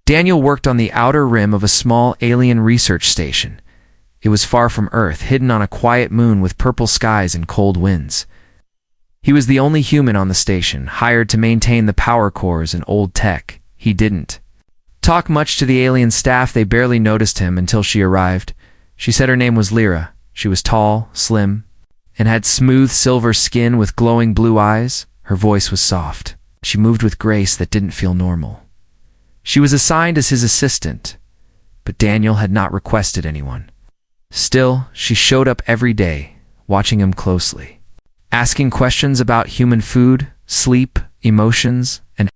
Daniel worked on the outer rim of a small alien research station. It was far from Earth, hidden on a quiet moon with purple skies and cold winds. He was the only human on the station, hired to maintain the power cores and old tech. He didn't talk much to the alien staff. They barely noticed him until she arrived. She said her name was Lyra. She was tall, slim, and had smooth silver skin with glowing blue eyes. Her voice was soft. She moved with grace that didn't feel normal. She was assigned as his assistant, but Daniel had not requested anyone. Still, she showed up every day, watching him closely, asking questions about human food, sleep, emotions, and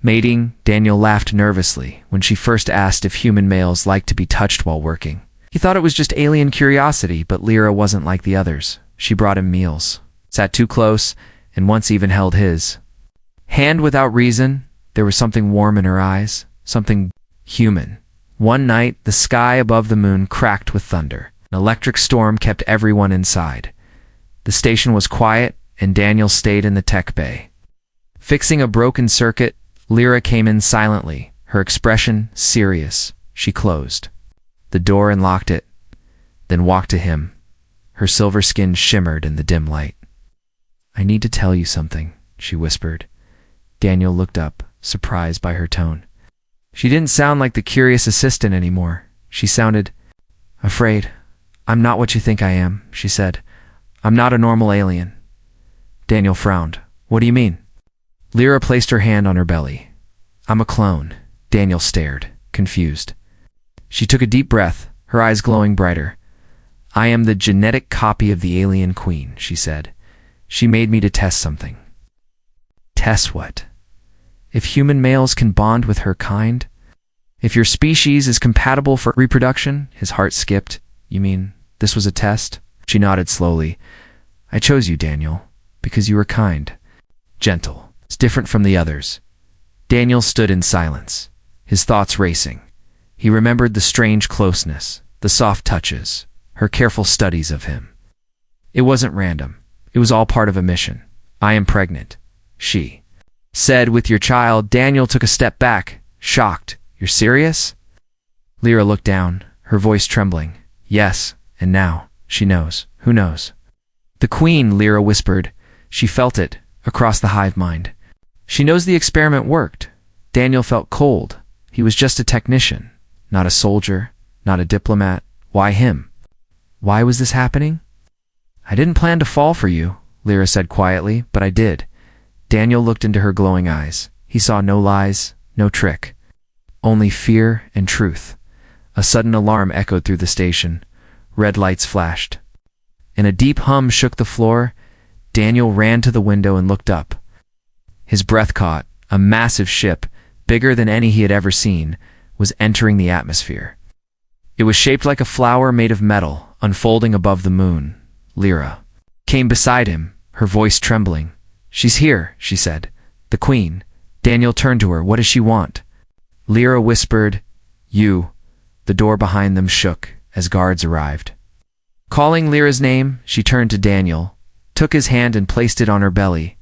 mating. Daniel laughed nervously when she first asked if human males liked to be touched while working. He thought it was just alien curiosity, but Lyra wasn't like the others. She brought him meals, sat too close, and once even held his hand without reason. There was something warm in her eyes, something human. One night, the sky above the moon cracked with thunder. An electric storm kept everyone inside. The station was quiet, and Daniel stayed in the tech bay. Fixing a broken circuit, Lyra came in silently, her expression serious. She closed the door and locked it, then walked to him. Her silver skin shimmered in the dim light. "I need to tell you something," she whispered. Daniel looked up, surprised by her tone. She didn't sound like the curious assistant anymore. She sounded afraid. "I'm not what you think I am," she said. "I'm not a normal alien." Daniel frowned. "What do you mean?" Lyra placed her hand on her belly. "I'm a clone." Daniel stared, confused. She took a deep breath, her eyes glowing brighter. "I am the genetic copy of the alien queen," she said. "She made me to test something." "Test what?" "If human males can bond with her kind? If your species is compatible for reproduction?" His heart skipped. "You mean this was a test?" She nodded slowly. "I chose you, Daniel, because you were kind, gentle. It's different from the others." Daniel stood in silence, his thoughts racing. He remembered the strange closeness, the soft touches, her careful studies of him. It wasn't random. It was all part of a mission. "I am pregnant," she said. "With your child." Daniel took a step back, shocked. "You're serious?" Lyra looked down, her voice trembling. "Yes, and now she knows." "Who knows?" "The queen," Lyra whispered. She felt it, across the hive mind. "She knows the experiment worked." Daniel felt cold. He was just a technician, not a soldier, not a diplomat. Why him? Why was this happening? "I didn't plan to fall for you," Lyra said quietly, "but I did." Daniel looked into her glowing eyes. He saw no lies, no trick, only fear and truth. A sudden alarm echoed through the station. Red lights flashed, and a deep hum shook the floor. Daniel ran to the window and looked up. His breath caught. A massive ship, bigger than any he had ever seen, was entering the atmosphere. It was shaped like a flower made of metal, unfolding above the moon. Lyra came beside him, her voice trembling. "She's here," she said. "The queen." Daniel turned to her. "What does she want?" Lyra whispered, "You." The door behind them shook as guards arrived. Calling Lyra's name, she turned to Daniel, took his hand and placed it on her belly.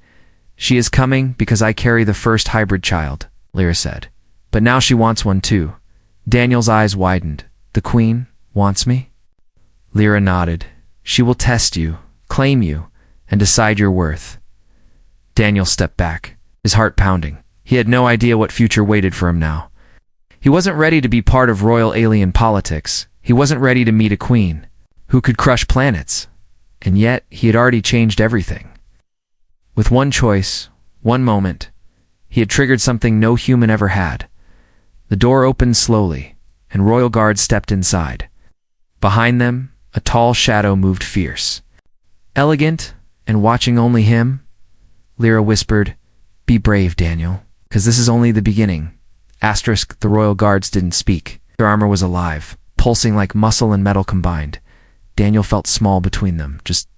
"She is coming because I carry the first hybrid child," Lyra said. "But now she wants one too." Daniel's eyes widened. "The queen wants me?" Lyra nodded. "She will test you, claim you, and decide your worth." Daniel stepped back, his heart pounding. He had no idea what future waited for him now. He wasn't ready to be part of royal alien politics. He wasn't ready to meet a queen who could crush planets. And yet, he had already changed everything. With one choice, one moment, he had triggered something no human ever had. The door opened slowly, and royal guards stepped inside. Behind them, a tall shadow moved fierce. Elegant, and watching only him, Lyra whispered, "Be brave, Daniel, because this is only the beginning." The royal guards didn't speak. Their armor was alive, pulsing like muscle and metal combined. Daniel felt small between them, just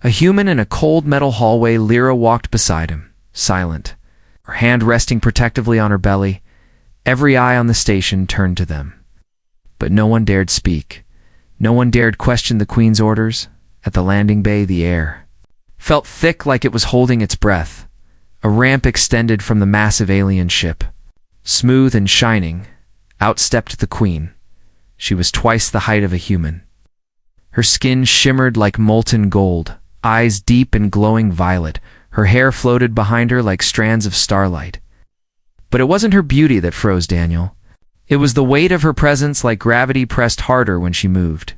a human in a cold metal hallway. Lyra walked beside him, silent, her hand resting protectively on her belly. Every eye on the station turned to them. But no one dared speak. No one dared question the queen's orders. At the landing bay, the air felt thick like it was holding its breath. A ramp extended from the massive alien ship. Smooth and shining, out stepped the queen. She was twice the height of a human. Her skin shimmered like molten gold, eyes deep and glowing violet. Her hair floated behind her like strands of starlight. But it wasn't her beauty that froze Daniel. It was the weight of her presence, like gravity pressed harder when she moved.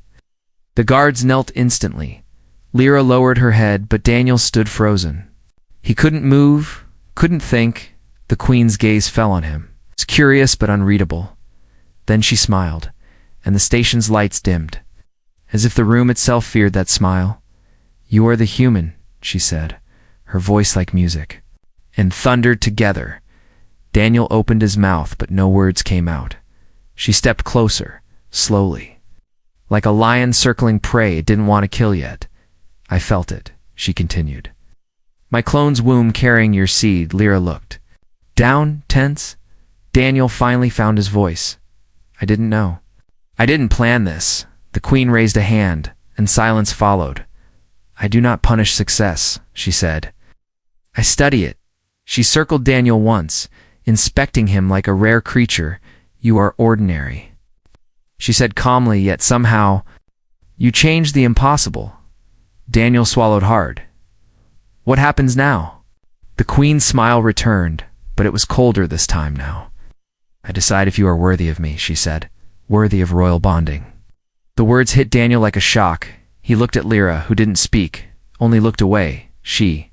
The guards knelt instantly. Lyra lowered her head, but Daniel stood frozen. He couldn't move, couldn't think. The queen's gaze fell on him. It's curious but unreadable. Then she smiled, and the station's lights dimmed, as if the room itself feared that smile. "You are the human," she said, her voice like music, and thundered together. Daniel opened his mouth, but no words came out. She stepped closer, slowly. Like a lion circling prey it didn't want to kill yet. "I felt it," she continued. "My clone's womb carrying your seed." Lyra looked down, tense. Daniel finally found his voice. "I didn't know. I didn't plan this." The queen raised a hand, and silence followed. "I do not punish success," she said. "I study it." She circled Daniel once, inspecting him like a rare creature. "You are ordinary," she said calmly, yet somehow, "you changed the impossible." Daniel swallowed hard. "What happens now?" The queen's smile returned, but it was colder this time now. "I decide if you are worthy of me," she said, "worthy of royal bonding." The words hit Daniel like a shock. He looked at Lyra, who didn't speak, only looked away. "She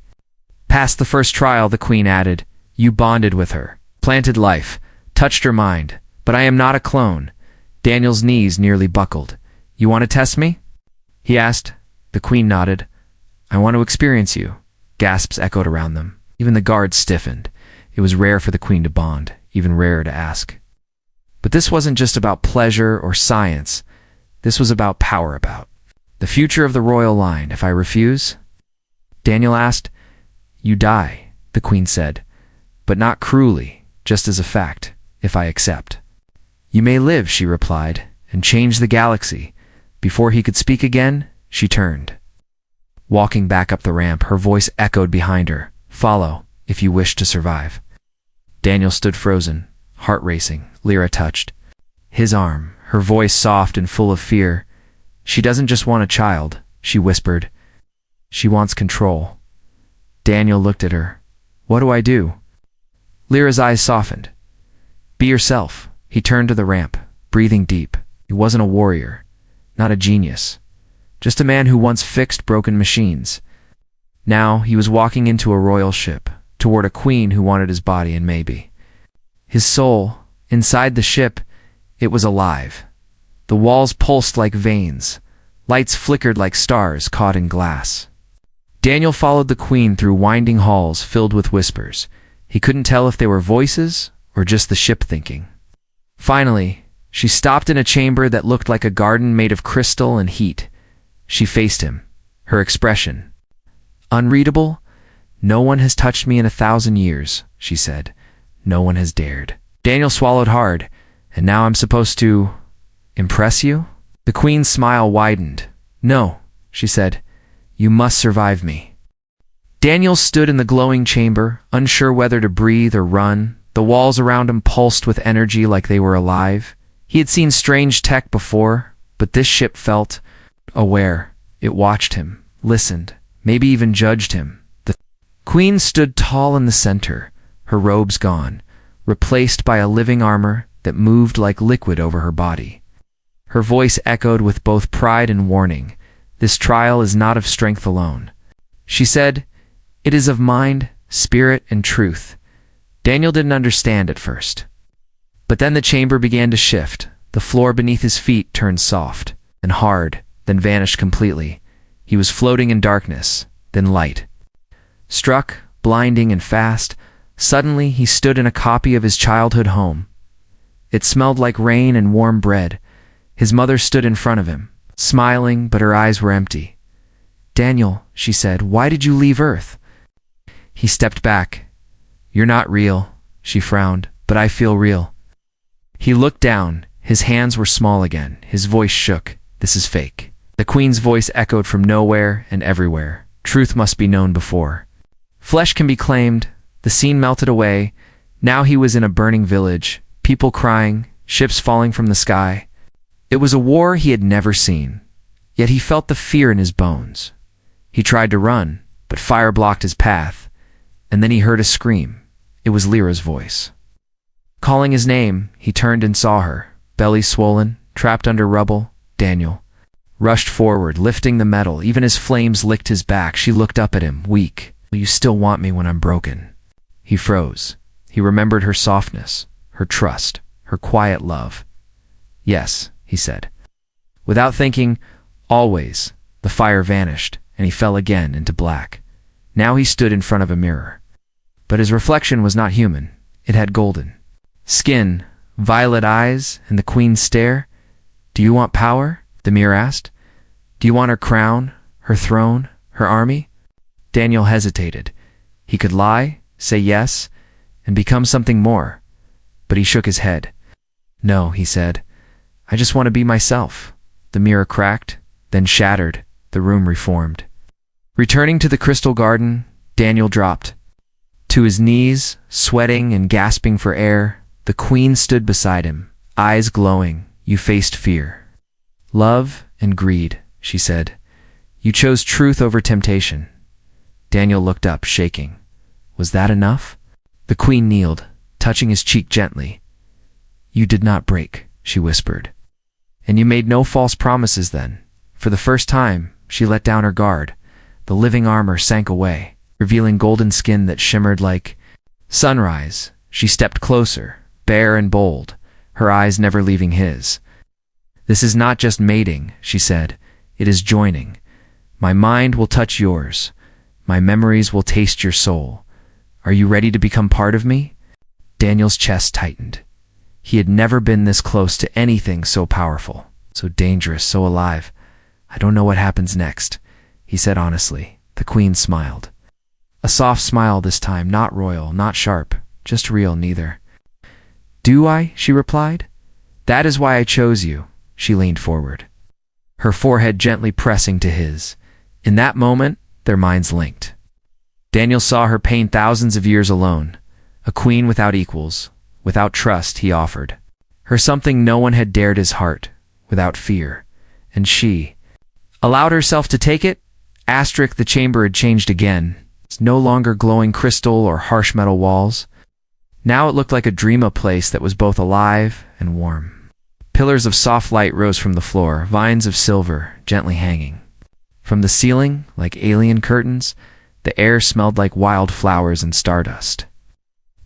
passed the first trial," the queen added. "You bonded with her, planted life, touched her mind. But I am not a clone." Daniel's knees nearly buckled. "You want to test me?" he asked. The queen nodded. "I want to experience you." Gasps echoed around them. Even the guards stiffened. It was rare for the queen to bond, even rarer to ask. But this wasn't just about pleasure or science. This was about power, about the future of the royal line. "If I refuse?" Daniel asked. "You die," the queen said, "but not cruelly, just as a fact. If I accept." "You may live," she replied, "and change the galaxy." Before he could speak again, she turned. Walking back up the ramp, her voice echoed behind her. "Follow, if you wish to survive." Daniel stood frozen, heart racing. Lyra touched his arm, her voice soft and full of fear. "She doesn't just want a child," she whispered. "She wants control." Daniel looked at her. "What do I do?" Lyra's eyes softened. "Be yourself." He turned to the ramp, breathing deep. He wasn't a warrior, not a genius, just a man who once fixed broken machines. Now he was walking into a royal ship, toward a queen who wanted his body and maybe his soul. Inside the ship, it was alive. The walls pulsed like veins. Lights flickered like stars caught in glass. Daniel followed the queen through winding halls filled with whispers. He couldn't tell if they were voices or just the ship thinking. Finally, she stopped in a chamber that looked like a garden made of crystal and heat. She faced him, her expression unreadable. "No one has touched me in 1,000 years," she said. "No one has dared." Daniel swallowed hard. "And now I'm supposed to impress you?" The queen's smile widened. "No," she said. "You must survive me." Daniel stood in the glowing chamber, unsure whether to breathe or run. The walls around him pulsed with energy like they were alive. He had seen strange tech before, but this ship felt aware. It watched him, listened, maybe even judged him. The queen stood tall in the center, her robes gone, replaced by a living armor that moved like liquid over her body. Her voice echoed with both pride and warning. "This trial is not of strength alone," she said. "It is of mind, spirit, and truth." Daniel didn't understand at first. But then the chamber began to shift. The floor beneath his feet turned soft and hard, then vanished completely. He was floating in darkness, then light. Struck, blinding and fast, suddenly he stood in a copy of his childhood home. It smelled like rain and warm bread. His mother stood in front of him, smiling, but her eyes were empty. "Daniel," she said, "why did you leave Earth?" He stepped back. "You're not real," she frowned, "but I feel real." He looked down. His hands were small again. His voice shook. "This is fake." The queen's voice echoed from nowhere and everywhere. "Truth must be known before flesh can be claimed." The scene melted away. Now he was in a burning village, people crying, ships falling from the sky. It was a war he had never seen, yet he felt the fear in his bones. He tried to run, but fire blocked his path, and then he heard a scream. It was Lyra's voice. Calling his name, he turned and saw her, belly swollen, trapped under rubble. Daniel rushed forward, lifting the metal. Even as flames licked his back, she looked up at him, weak. "Will you still want me when I'm broken?" He froze. He remembered her softness, her trust, her quiet love. "Yes," he said. Without thinking, always, the fire vanished, and he fell again into black. Now he stood in front of a mirror. But his reflection was not human. It had golden skin, violet eyes, and the queen's stare. "Do you want power?" the mirror asked. "Do you want her crown, her throne, her army?" Daniel hesitated. He could lie, say yes, and become something more. But he shook his head. "No," he said. "I just want to be myself." The mirror cracked, then shattered. The room reformed. Returning to the crystal garden, Daniel dropped to his knees, sweating and gasping for air. The queen stood beside him, eyes glowing. "You faced fear, love, and greed," she said. "You chose truth over temptation." Daniel looked up, shaking. Was that enough? The queen kneeled, touching his cheek gently. "You did not break," she whispered. "And you made no false promises then." For the first time, she let down her guard. The living armor sank away, revealing golden skin that shimmered like sunrise. She stepped closer, bare and bold, her eyes never leaving his. "This is not just mating," she said. "It is joining. My mind will touch yours. My memories will taste your soul. Are you ready to become part of me?" Daniel's chest tightened. He had never been this close to anything so powerful, so dangerous, so alive. "I don't know what happens next," he said honestly. The queen smiled. A soft smile this time, not royal, not sharp, just real, neither. "Do I?" she replied. "That is why I chose you." She leaned forward, her forehead gently pressing to his. In that moment, their minds linked. Daniel saw her pain thousands of years alone, a queen without equals, without trust, he offered her something no one had dared his heart, without fear. And she allowed herself to take it. The chamber had changed again. It's no longer glowing crystal or harsh metal walls. Now it looked like a dream, a place that was both alive and warm. Pillars of soft light rose from the floor, vines of silver gently hanging. From the ceiling, like alien curtains, the air smelled like wild flowers and stardust.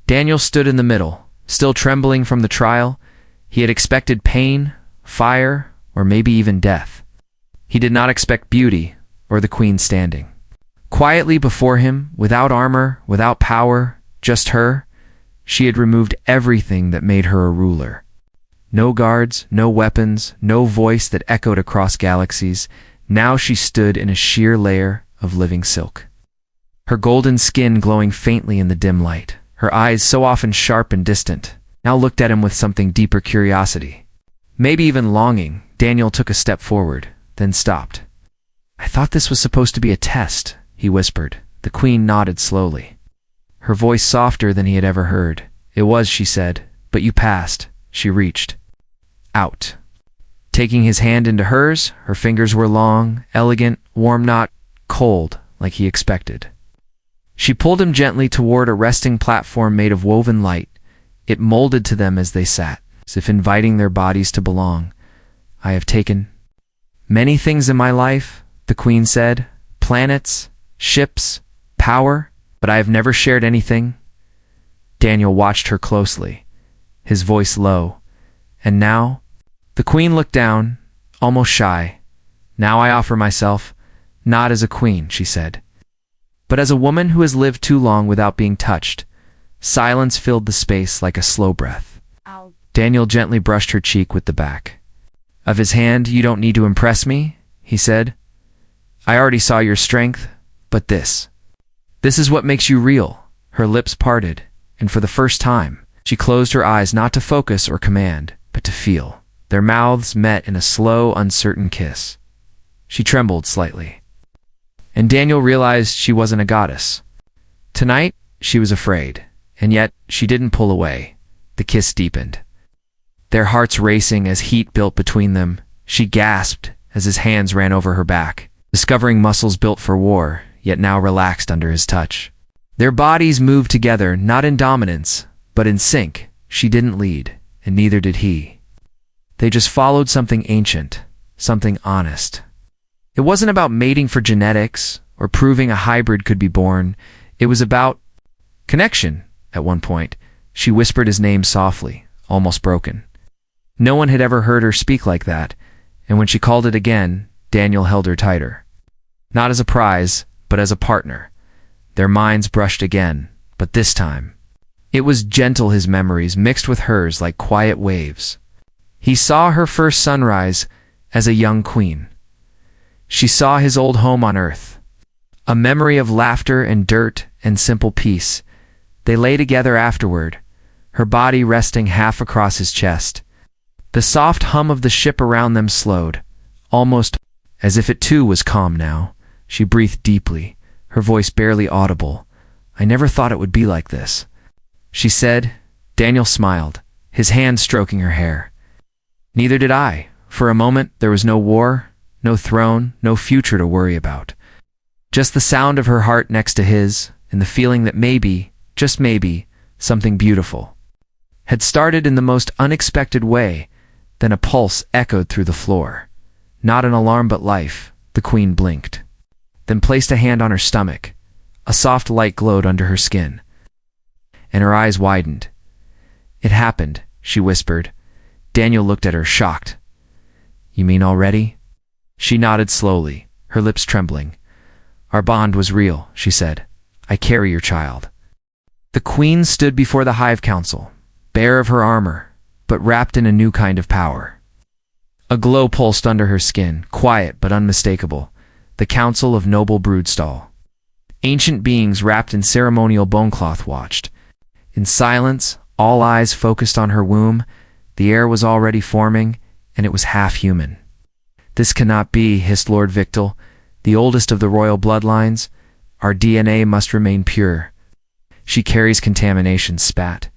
Daniel stood in the middle, still trembling from the trial. He had expected pain, fire, or maybe even death. He did not expect beauty or the queen standing quietly before him, without armor, without power, just her. She had removed everything that made her a ruler. No guards, no weapons, no voice that echoed across galaxies. Now she stood in a sheer layer of living silk. Her golden skin glowing faintly in the dim light. Her eyes, so often sharp and distant, now looked at him with something deeper, curiosity. Maybe even longing. Daniel took a step forward, then stopped. "I thought this was supposed to be a test," he whispered. The queen nodded slowly, her voice softer than he had ever heard. "It was," she said, "but you passed." She reached out, taking his hand into hers. Her fingers were long, elegant, warm, not cold like he expected. She pulled him gently toward a resting platform made of woven light. It molded to them as they sat, as if inviting their bodies to belong. "I have taken many things in my life," the queen said. "Planets, ships, power, but I have never shared anything." Daniel watched her closely, his voice low. "And now?" The queen looked down, almost shy. "Now I offer myself, not as a queen," she said, "but as a woman who has lived too long without being touched." Silence filled the space like a slow breath. Daniel gently brushed her cheek with the back of his hand. "You don't need to impress me," he said. "I already saw your strength, but this is what makes you real." Her lips parted, and for the first time, she closed her eyes, not to focus or command, but to feel. Their mouths met in a slow, uncertain kiss. She trembled slightly, and Daniel realized she wasn't a goddess. Tonight, she was afraid, And yet, she didn't pull away. The kiss deepened. Their hearts racing as heat built between them, she gasped as his hands ran over her back, discovering muscles built for war, yet now relaxed under his touch. Their bodies moved together, not in dominance, but in sync. She didn't lead, and neither did he. They just followed something ancient, something honest. It wasn't about mating for genetics or proving a hybrid could be born. It was about connection. At one point, she whispered his name softly, almost broken. No one had ever heard her speak like that, and when she called it again, Daniel held her tighter. Not as a prize, but as a partner. Their minds brushed again, but this time, it was gentle, his memories mixed with hers like quiet waves. He saw her first sunrise as a young queen. She saw his old home on earth, a memory of laughter and dirt and simple peace. They lay together afterward, her body resting half across his chest. The soft hum of the ship around them slowed, almost as if it too was calm now. She breathed deeply, her voice barely audible. "I never thought it would be like this," she said. Daniel smiled, his hand stroking her hair. "Neither did I. For a moment, there was no war, no throne, no future to worry about. Just the sound of her heart next to his, and the feeling that maybe, just maybe, something beautiful had started in the most unexpected way. Then a pulse echoed through the floor. Not an alarm but life. The queen blinked, then placed a hand on her stomach. A soft light glowed under her skin, and her eyes widened. "It happened," she whispered. Daniel looked at her, shocked. "You mean already?" She nodded slowly, her lips trembling. "Our bond was real," she said. "I carry your child." The queen stood before the hive council, bare of her armor, but wrapped in a new kind of power. A glow pulsed under her skin, quiet but unmistakable. The council of noble broodstall. Ancient beings wrapped in ceremonial bonecloth watched. In silence, all eyes focused on her womb. The air was already forming, and it was half human. "This cannot be," hissed Lord Victal, "the oldest of the royal bloodlines. Our DNA must remain pure." "She carries contamination," spat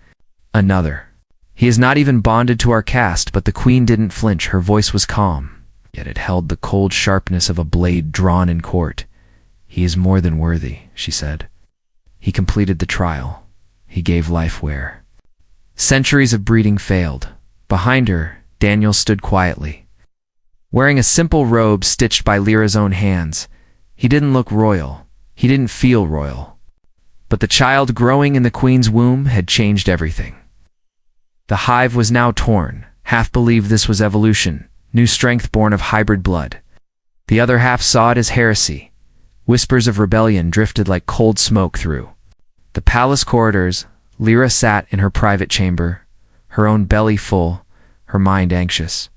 another. "He is not even bonded to our caste," but the queen didn't flinch. Her voice was calm, yet it held the cold sharpness of a blade drawn in court. "He is more than worthy," she said. "He completed the trial. He gave life where centuries of breeding failed." Behind her, Daniel stood quietly, wearing a simple robe stitched by Lyra's own hands. He didn't look royal. He didn't feel royal. But the child growing in the queen's womb had changed everything. The hive was now torn. Half believed this was evolution, new strength born of hybrid blood. The other half saw it as heresy. Whispers of rebellion drifted like cold smoke through the palace corridors. Lyra sat in her private chamber, her own belly full, her mind anxious.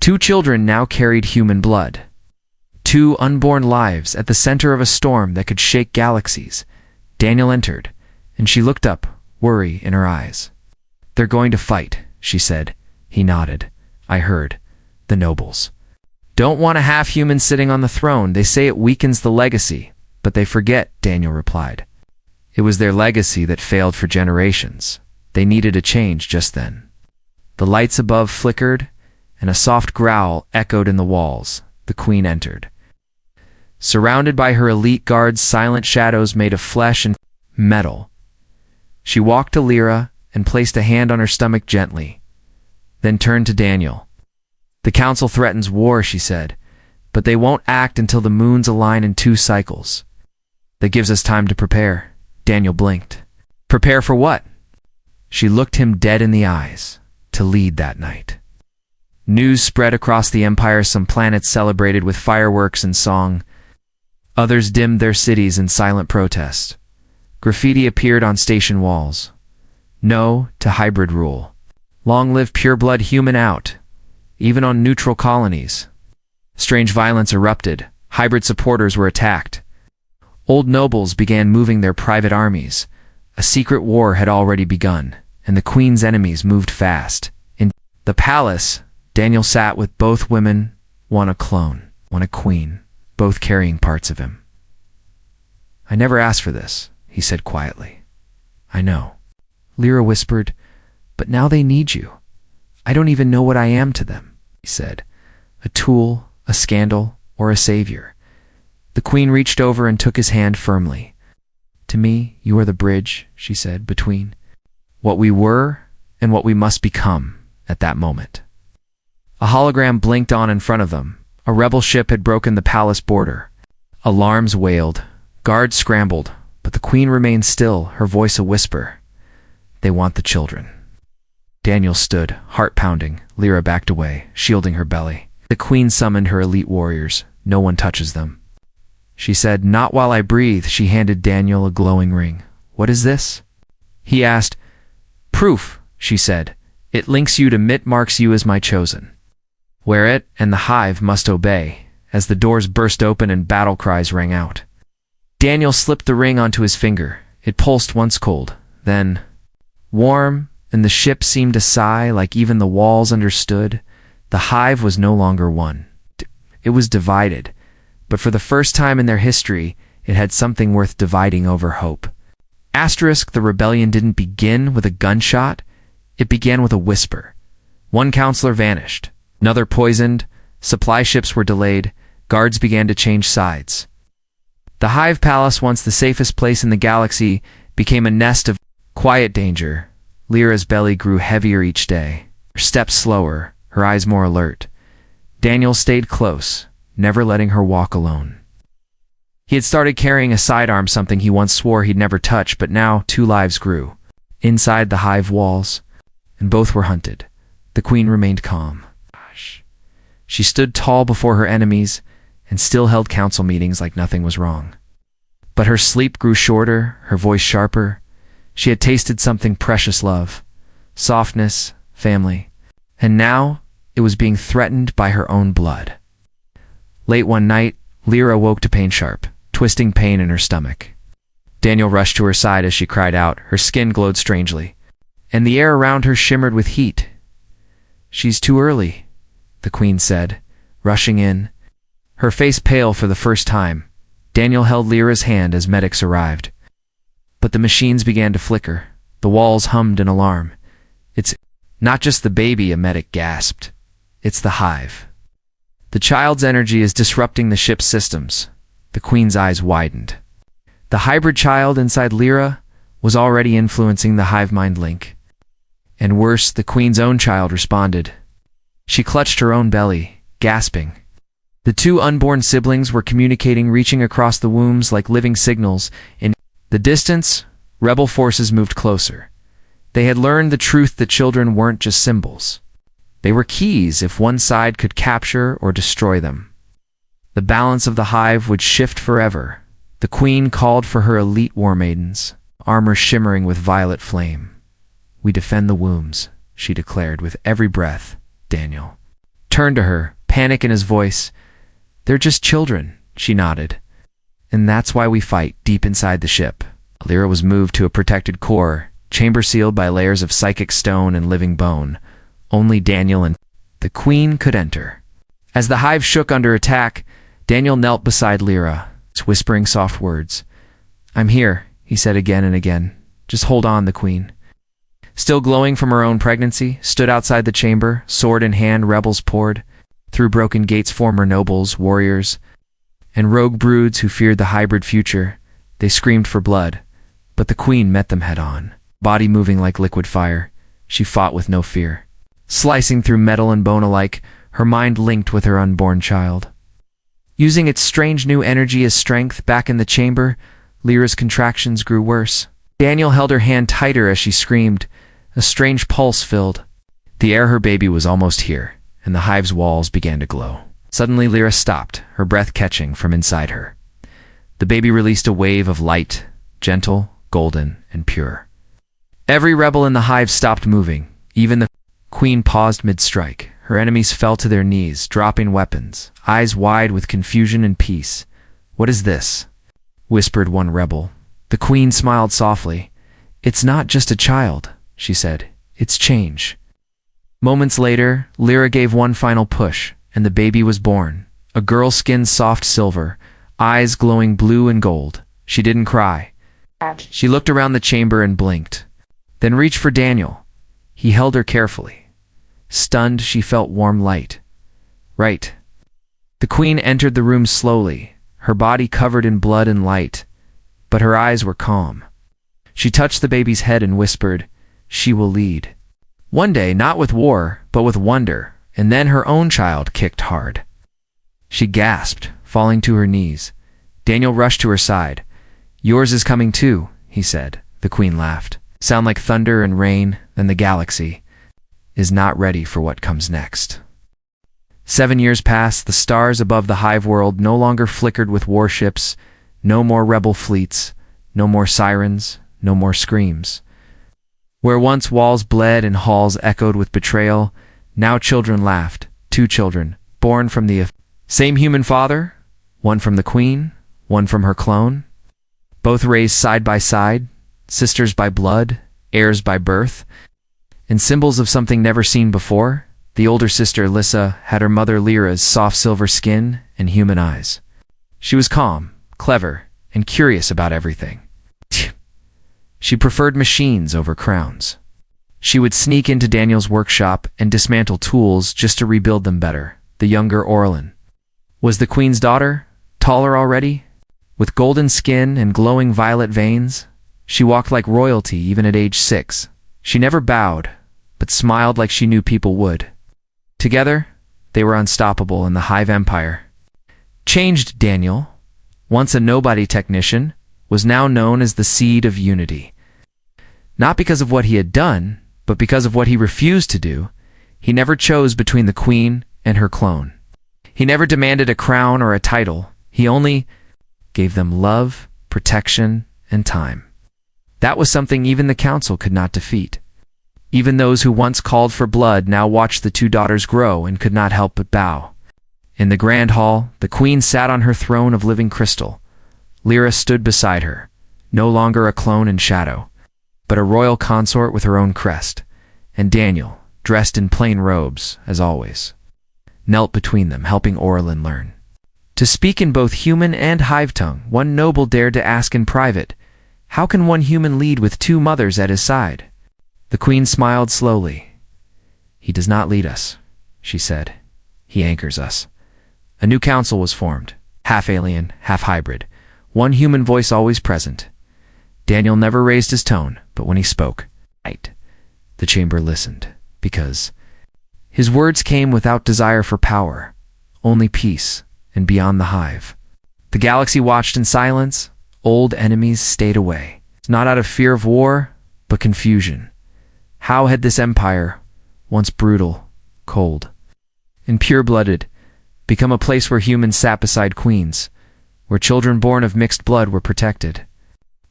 Two children now carried human blood. Two unborn lives at the center of a storm that could shake galaxies. Daniel entered, and she looked up, worry in her eyes. "They're going to fight," she said. He nodded. "I heard. The nobles don't want a half-human sitting on the throne. They say it weakens the legacy, but they forget," Daniel replied. "It was their legacy that failed for generations. They needed a change just then." The lights above flickered, and a soft growl echoed in the walls. The queen entered. Surrounded by her elite guards, silent shadows made of flesh and metal. She walked to Lyra and placed a hand on her stomach gently, then turned to Daniel. "The council threatens war," she said, "but they won't act until the moons align in 2 cycles. That gives us time to prepare." Daniel blinked. "Prepare for what?" She looked him dead in the eyes. "To lead that night." News spread across the empire. Some planets celebrated with fireworks and song. Others dimmed their cities in silent protest. Graffiti appeared on station walls. "No to hybrid rule. Long live pureblood human out." Even on neutral colonies, strange violence erupted. Hybrid supporters were attacked. Old nobles began moving their private armies. A secret war had already begun, and the queen's enemies moved fast. In the palace, Daniel sat with both women, one a clone, one a queen, both carrying parts of him. "I never asked for this," he said quietly. "I know." Lyra whispered. But now they need you. I don't even know what I am to them, he said. A tool, a scandal, or a savior. The queen reached over and took his hand firmly. To me, you are the bridge, she said, between what we were and what we must become at that moment. A hologram blinked on in front of them. A rebel ship had broken the palace border. Alarms wailed. Guards scrambled, but the queen remained still, her voice a whisper. They want the children. Daniel stood, heart pounding. Lyra backed away, shielding her belly. The queen summoned her elite warriors. No one touches them. She said, not while I breathe. She handed Daniel a glowing ring. What is this? He asked. Proof, she said. It links you to Mitt, marks you as my chosen. Wear it, and the hive must obey, as the doors burst open and battle cries rang out. Daniel slipped the ring onto his finger. It pulsed once cold, then warm, and the ship seemed to sigh like even the walls understood. The hive was no longer one. It was divided, but for the first time in their history, it had something worth dividing over: hope. Asterisk, the rebellion didn't begin with a gunshot. It began with a whisper. One counselor vanished. Another poisoned. Supply ships were delayed. Guards began to change sides. The Hive Palace, once the safest place in the galaxy, became a nest of quiet danger. Lyra's belly grew heavier each day, her steps slower, her eyes more alert. Daniel stayed close, never letting her walk alone. He had started carrying a sidearm, something he once swore he'd never touch, but now 2 lives grew, inside the hive walls, and both were hunted. The queen remained calm. She stood tall before her enemies and still held council meetings like nothing was wrong. But her sleep grew shorter, her voice sharper. She had tasted something precious: love, softness, family. And now it was being threatened by her own blood. Late one night, Lyra woke to pain, sharp, twisting pain in her stomach. Daniel rushed to her side as she cried out. Her skin glowed strangely, and the air around her shimmered with heat. She's too early, the queen said, rushing in, her face pale for the first time. Daniel held Lyra's hand as medics arrived. But the machines began to flicker. The walls hummed in alarm. It's not just the baby, a medic gasped. It's the hive. The child's energy is disrupting the ship's systems. The queen's eyes widened. The hybrid child inside Lyra was already influencing the hive-mind link. And worse, the queen's own child responded. She clutched her own belly, gasping. The 2 unborn siblings were communicating, reaching across the wombs like living signals. In the distance, rebel forces moved closer. They had learned the truth that children weren't just symbols. They were keys if one side could capture or destroy them. The balance of the hive would shift forever. The queen called for her elite war maidens, armor shimmering with violet flame. We defend the wombs, she declared with every breath. Daniel turned to her, panic in his voice. They're just children, she nodded. And that's why we fight deep inside the ship. Lyra was moved to a protected core, chamber sealed by layers of psychic stone and living bone. Only Daniel and the queen could enter. As the hive shook under attack, Daniel knelt beside Lyra, whispering soft words. I'm here, he said again and again. Just hold on, the queen. Still glowing from her own pregnancy, stood outside the chamber, sword in hand. Rebels poured through broken gates, former nobles, warriors, and rogue broods who feared the hybrid future. They screamed for blood, but the queen met them head on. Body moving like liquid fire, she fought with no fear. Slicing through metal and bone alike, her mind linked with her unborn child. Using its strange new energy as strength, back in the chamber, Lyra's contractions grew worse. Daniel held her hand tighter as she screamed. A strange pulse filled the air. Her baby was almost here, and the hive's walls began to glow. Suddenly Lyra stopped, her breath catching from inside her. The baby released a wave of light, gentle, golden, and pure. Every rebel in the hive stopped moving. Even the queen paused mid-strike. Her enemies fell to their knees, dropping weapons, eyes wide with confusion and peace. What is this? Whispered one rebel. The queen smiled softly. It's not just a child, she said. It's change. Moments later, Lyra gave one final push, and the baby was born. A girl, skin soft silver, eyes glowing blue and gold. She didn't cry. She looked around the chamber and blinked. then reached for Daniel. He held her carefully. Stunned, she felt warm light. Right. The queen entered the room slowly, her body covered in blood and light, but her eyes were calm. She touched the baby's head and whispered, "She will lead. One day, not with war, but with wonder." And then her own child kicked hard. She gasped, falling to her knees. Daniel rushed to her side. "Yours is coming too," he said. The queen laughed. "Sound like thunder and rain, then the galaxy is not ready for what comes next." 7 years passed. The stars above the hive world no longer flickered with warships, no more rebel fleets, no more sirens, no more screams. Where once walls bled and halls echoed with betrayal, now children laughed, 2 children, born from the same human father, one from the queen, one from her clone, both raised side by side, sisters by blood, heirs by birth, and symbols of something never seen before. The older sister, Lissa, had her mother Lyra's soft silver skin and human eyes. She was calm, clever, and curious about everything. She preferred machines over crowns. She would sneak into Daniel's workshop and dismantle tools just to rebuild them better. The younger Orlin was the queen's daughter, taller already, with golden skin and glowing violet veins. She walked like royalty even at age 6. She never bowed, but smiled like she knew people would. Together, they were unstoppable in the Hive Empire. Changed Daniel, once a nobody technician, was now known as the Seed of Unity. Not because of what he had done, but because of what he refused to do. He never chose between the queen and her clone. He never demanded a crown or a title. He only gave them love, protection, and time. That was something even the council could not defeat. Even those who once called for blood now watched the 2 daughters grow and could not help but bow. In the grand hall, the queen sat on her throne of living crystal. Lyra stood beside her, no longer a clone in shadow, but a royal consort with her own crest. And Daniel, dressed in plain robes, as always, knelt between them, helping Orlin learn to speak in both human and hive tongue. One noble dared to ask in private, "How can one human lead with 2 mothers at his side?" The queen smiled slowly. "He does not lead us," she said. "He anchors us." A new council was formed, half alien, half hybrid, one human voice always present. Daniel never raised his tone, but when he spoke, the chamber listened, because his words came without desire for power, only peace, and beyond the hive. The galaxy watched in silence. Old enemies stayed away, not out of fear of war, but confusion. How had this empire, once brutal, cold, and pure-blooded, become a place where humans sat beside queens, where children born of mixed blood were protected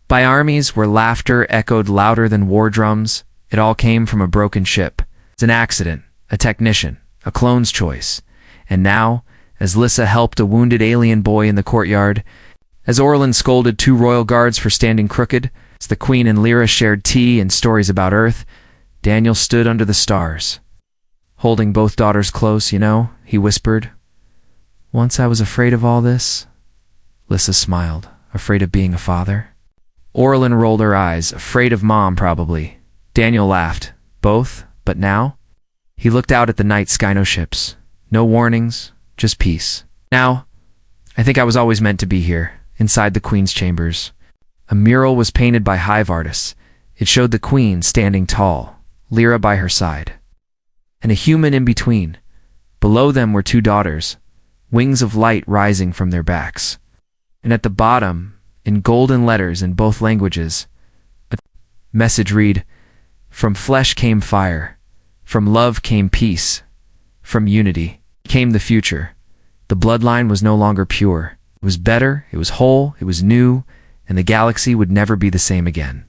by armies, where laughter echoed louder than war drums? It all came from a broken ship. It's an accident, a technician, a clone's choice. And now, as Lissa helped a wounded alien boy in the courtyard, as Orlin scolded 2 royal guards for standing crooked, as the queen and Lyra shared tea and stories about Earth, Daniel stood under the stars, holding both daughters close. "You know," he whispered, "once I was afraid of all this." Lissa smiled. "Afraid of being a father?" Orlin rolled her eyes. "Afraid of Mom, probably." Daniel laughed. "Both, but now?" He looked out at the night sky. No ships, no warnings, just peace. "Now, I think I was always meant to be here, inside the queen's chambers." A mural was painted by hive artists. It showed the queen standing tall, Lyra by her side, and a human in between. Below them were 2 daughters, wings of light rising from their backs. And at the bottom, in golden letters in both languages, a message read, "From flesh came fire, from love came peace, from unity came the future." The bloodline was no longer pure. It was better, it was whole, it was new, and the galaxy would never be the same again.